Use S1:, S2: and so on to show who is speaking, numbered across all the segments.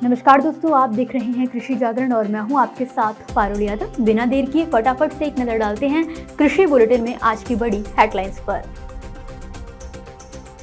S1: नमस्कार दोस्तों, आप देख रहे हैं कृषि जागरण और मैं हूं आपके साथ पारुल यादव। बिना देर किए फटाफट से एक नजर डालते हैं कृषि बुलेटिन में आज की बड़ी हेडलाइंस पर।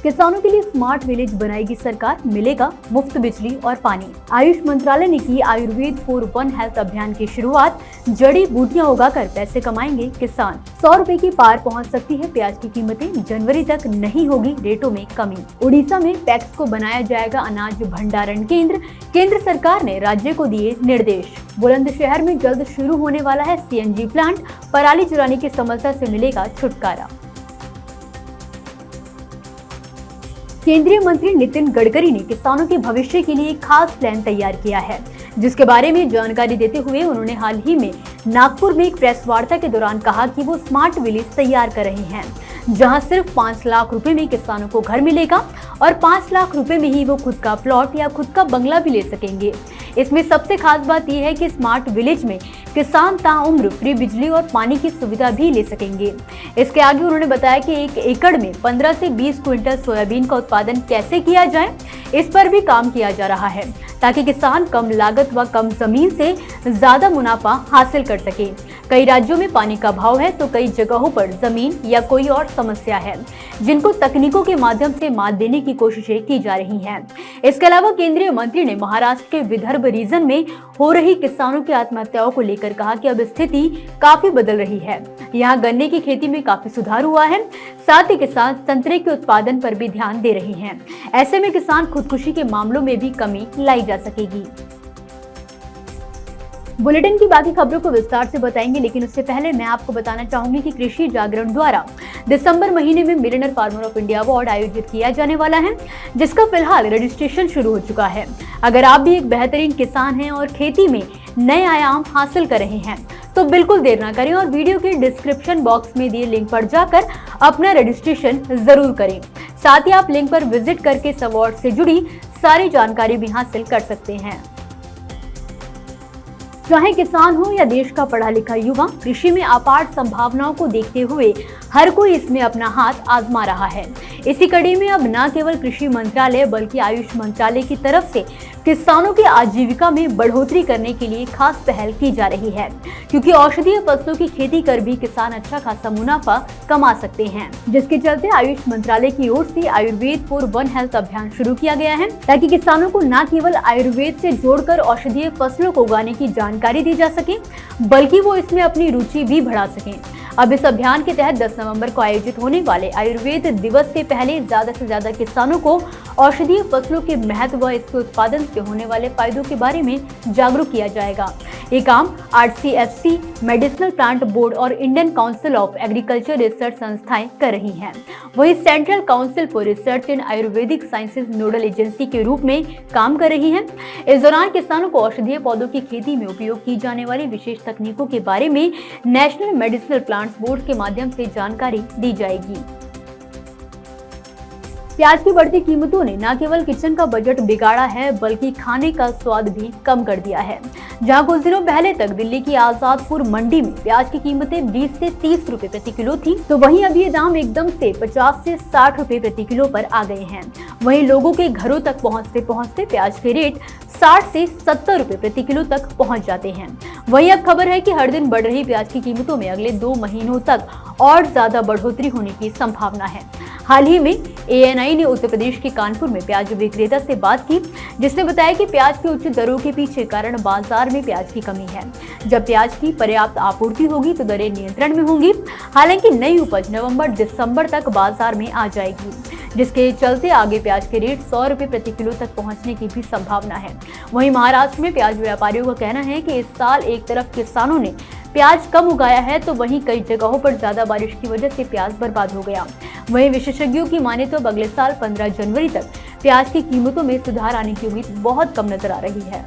S1: किसानों के लिए स्मार्ट विलेज बनाएगी सरकार, मिलेगा मुफ्त बिजली और पानी। आयुष मंत्रालय ने की आयुर्वेद फॉर वन हेल्थ अभियान की शुरुआत। जड़ी बूटियां उगाकर पैसे कमाएंगे किसान। 100 रुपए की पार पहुंच सकती है प्याज की कीमतें, जनवरी तक नहीं होगी रेटों में कमी। उड़ीसा में पैक्स को बनाया जाएगा अनाज भंडारण केंद्र। केंद्र सरकार ने राज्य को दिए निर्देश। बुलंदशहर में जल्द शुरू होने वाला है CNG प्लांट। पराली जलाने की समस्या से मिलेगा छुटकारा। केंद्रीय मंत्री नितिन गडकरी ने किसानों के भविष्य के लिए खास प्लान तैयार किया है, जिसके बारे में जानकारी देते हुए उन्होंने हाल ही में नागपुर में एक प्रेस वार्ता के दौरान कहा कि वो स्मार्ट विलेज तैयार कर रहे हैं, जहां सिर्फ 5 लाख रुपए में किसानों को घर मिलेगा और 5 लाख रुपए में ही वो खुद का प्लॉट या खुद का बंगला भी ले सकेंगे। इसमें सबसे खास बात यह है कि स्मार्ट विलेज में किसान ताउम्र फ्री बिजली और पानी की सुविधा भी ले सकेंगे। इसके आगे उन्होंने बताया कि 1 एकड़ में 15 से 20 क्विंटल सोयाबीन का उत्पादन कैसे किया जाए, इस पर भी काम किया जा रहा है, ताकि किसान कम लागत व कम जमीन से ज्यादा मुनाफा हासिल कर सके। कई राज्यों में पानी का अभाव है तो कई जगहों पर जमीन या कोई और समस्या है, जिनको तकनीकों के माध्यम से मात देने की कोशिशें की जा रही हैं। इसके अलावा केंद्रीय मंत्री ने महाराष्ट्र के विदर्भ रीजन में हो रही किसानों की आत्महत्याओं को लेकर कहा कि अब स्थिति काफी बदल रही है। यहाँ गन्ने की खेती में काफी सुधार हुआ है, साथ ही किसान संतरे के उत्पादन पर भी ध्यान दे रहे हैं। ऐसे में किसान खुदकुशी के मामलों में भी कमी लाई जा सकेगी। बुलेटिन की बाकी खबरों को विस्तार से बताएंगे, लेकिन उससे पहले मैं आपको बताना चाहूंगी कि कृषि जागरण द्वारा दिसंबर महीने में millionaire farmer of India award आयोजित किया जाने वाला है, जिसका फिलहाल रजिस्ट्रेशन शुरू हो चुका है। अगर आप भी एक बेहतरीन किसान हैं और खेती में नए आयाम हासिल कर रहे हैं तो बिल्कुल देर ना करें और वीडियो के डिस्क्रिप्शन बॉक्स में दिए लिंक पर जाकर अपना रजिस्ट्रेशन जरूर करें। साथ ही आप लिंक पर विजिट करके इस अवार्ड से जुड़ी सारी जानकारी भी हासिल कर सकते हैं। चाहे किसान हो या देश का पढ़ा लिखा युवा, कृषि में अपार संभावनाओं को देखते हुए हर कोई इसमें अपना हाथ आजमा रहा है। इसी कड़ी में अब न केवल कृषि मंत्रालय बल्कि आयुष मंत्रालय की तरफ से किसानों की आजीविका में बढ़ोतरी करने के लिए खास पहल की जा रही है, क्योंकि औषधीय फसलों की खेती कर भी किसान अच्छा खासा मुनाफा कमा सकते हैं। जिसके चलते आयुष मंत्रालय की ओर से आयुर्वेद फॉर वन हेल्थ अभियान शुरू किया गया है, ताकि किसानों को न केवल आयुर्वेद से जोड़कर औषधीय फसलों को उगाने की जानकारी दी जा सके, बल्कि वो इसमें अपनी रुचि भी बढ़ा सकें। अब इस अभियान के तहत 10 नवंबर को आयोजित होने वाले आयुर्वेद दिवस से पहले ज्यादा से ज्यादा किसानों को औषधीय फसलों के महत्व व इसके उत्पादन से होने वाले फायदों के बारे में जागरूक किया जाएगा। ये काम RCFC, मेडिसिनल प्लांट बोर्ड और Indian council of agriculture research संस्थाएं कर रही हैं। वहीं central council for research in Ayurvedic sciences nodal agency के रूप में काम कर रही है। इस दौरान किसानों को औषधीय पौधों की खेती में उपयोग की जाने वाली विशेष तकनीकों के बारे में नेशनल मेडिसिनल प्लांट्स बोर्ड के माध्यम से जानकारी दी जाएगी। प्याज की बढ़ती कीमतों ने न केवल किचन का बजट बिगाड़ा है, बल्कि खाने का स्वाद भी कम कर दिया है। जहां कुछ दिनों पहले तक दिल्ली की आजादपुर मंडी में प्याज की कीमतें 20 से 30 रुपए प्रति किलो थी, तो वहीं अब ये दाम एकदम से 50 से 60 रुपए प्रति किलो पर आ गए हैं। वहीं लोगों के घरों तक पहुंचते पहुंचते प्याज के रेट 60 से 70 रुपए प्रति किलो तक पहुंच जाते हैं। वहीं अब खबर है कि हर दिन बढ़ रही प्याज की कीमतों में अगले 2 महीनों तक और ज्यादा बढ़ोतरी होने की संभावना है। हाल ही में ANI ने उत्तर प्रदेश के कानपुर में प्याज विक्रेता से बात की, जिसने बताया कि प्याज की उच्च दरों के पीछे कारण बाजार में प्याज की कमी है। जब प्याज की पर्याप्त आपूर्ति होगी तो दरें नियंत्रण में होंगी। हालांकि नई उपज नवंबर-दिसंबर तक बाजार में आ जाएगी, जिसके चलते आगे प्याज के रेट 100 रुपए प्रति किलो तक पहुंचने की भी संभावना है। वहीं महाराष्ट्र में प्याज व्यापारियों का कहना है कि इस साल एक तरफ किसानों ने प्याज कम उगाया है, तो वहीं कई जगहों पर ज्यादा बारिश की वजह से प्याज बर्बाद हो गया। वहीं विशेषज्ञों की माने तो अब अगले साल 15 जनवरी तक प्याज की कीमतों में सुधार आने की उम्मीद बहुत कम नजर आ रही है।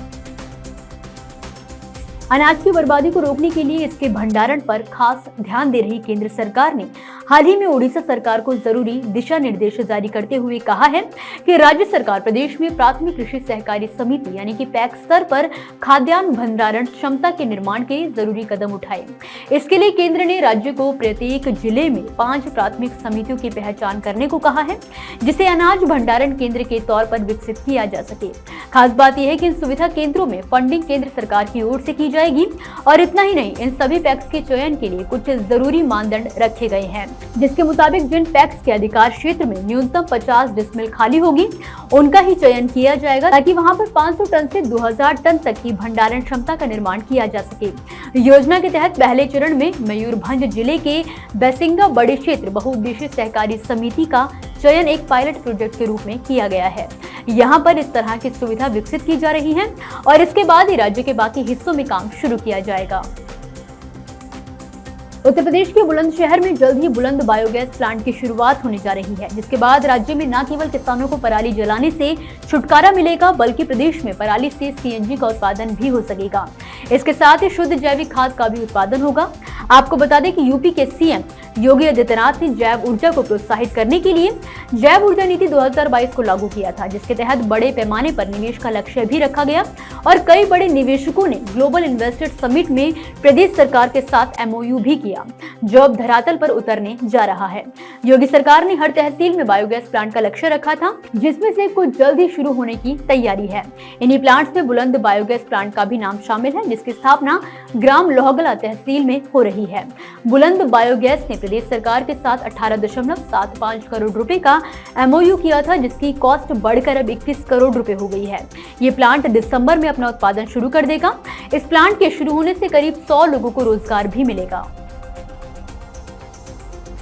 S1: अनाज की बर्बादी को रोकने के लिए इसके भंडारण पर खास ध्यान दे रही केंद्र सरकार ने हाल ही में उड़ीसा सरकार को जरूरी दिशा निर्देश जारी करते हुए कहा है कि राज्य सरकार प्रदेश में प्राथमिक कृषि सहकारी समिति यानी कि पैक्स स्तर पर खाद्यान्न भंडारण क्षमता के निर्माण के जरूरी कदम उठाए। इसके लिए केंद्र ने राज्य को प्रत्येक जिले में 5 प्राथमिक समितियों की पहचान करने को कहा है, जिसे अनाज भंडारण केंद्र के तौर पर विकसित किया जा सके। खास बात यह है कि इन सुविधा केंद्रों में फंडिंग केंद्र सरकार की ओर से की जाएगी और इतना ही नहीं, इन सभी पैक्स के चयन के लिए कुछ जरूरी मानदंड रखे गए हैं, जिसके मुताबिक जिन पैक्स के अधिकार क्षेत्र में न्यूनतम 50 डिसमिल खाली होगी उनका ही चयन किया जाएगा, ताकि वहां पर 500 टन से 2000 टन तक की भंडारण क्षमता का निर्माण किया जा सके। योजना के तहत पहले चरण में मयूरभंज जिले के बैसिंगा बड़े क्षेत्र बहुउद्देशीय सहकारी समिति का चयन एक पायलट प्रोजेक्ट के रूप में किया गया है। यहाँ पर इस तरह की सुविधा विकसित की जा रही है और इसके बाद ही राज्य के बाकी हिस्सों में काम शुरू किया जाएगा। उत्तर प्रदेश के बुलंदशहर में जल्द ही बुलंद बायोगैस प्लांट की शुरुआत होने जा रही है, जिसके बाद राज्य में न केवल किसानों को पराली जलाने से छुटकारा मिलेगा, बल्कि प्रदेश में पराली से सीएनजी का उत्पादन भी हो सकेगा। इसके साथ ही शुद्ध जैविक खाद का भी उत्पादन होगा। आपको बता दें कि यूपी के सीएम योगी आदित्यनाथ ने जैव ऊर्जा को प्रोत्साहित करने के लिए जैव ऊर्जा नीति 2022 को लागू किया था, जिसके तहत बड़े पैमाने पर निवेश का लक्ष्य भी रखा गया और कई बड़े निवेशकों ने ग्लोबल इन्वेस्टर्स समिट में प्रदेश सरकार के साथ एमओयू भी किया, जो अब धरातल पर उतरने जा रहा है। योगी सरकार ने हर तहसील में बायोगैस प्लांट का लक्ष्य रखा था, जिसमें से कुछ जल्द ही शुरू होने की तैयारी है। इन्हीं प्लांट्स में बुलंद बायोगैस प्लांट का भी नाम शामिल है, जिसकी स्थापना ग्राम लोहगला तहसील में हो रही है। बुलंद बायोगैस ने प्रदेश सरकार के साथ 18.75 करोड़ रुपए का एमओयू किया था, जिसकी कॉस्ट बढ़कर अब 21 करोड़ रुपए हो गई है। ये प्लांट दिसंबर में अपना उत्पादन शुरू कर देगा। इस प्लांट के शुरू होने से करीब 100 लोगों को रोजगार भी मिलेगा।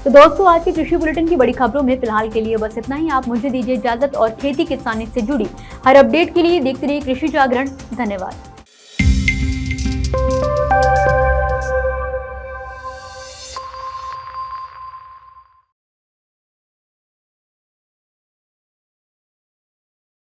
S1: तो दोस्तों, आज के कृषि बुलेटिन की बड़ी खबरों में फिलहाल के लिए बस इतना ही। आप मुझे दीजिए इजाजत और खेती किसानी से जुड़ी हर अपडेट के लिए देखते रहिए कृषि जागरण। धन्यवाद।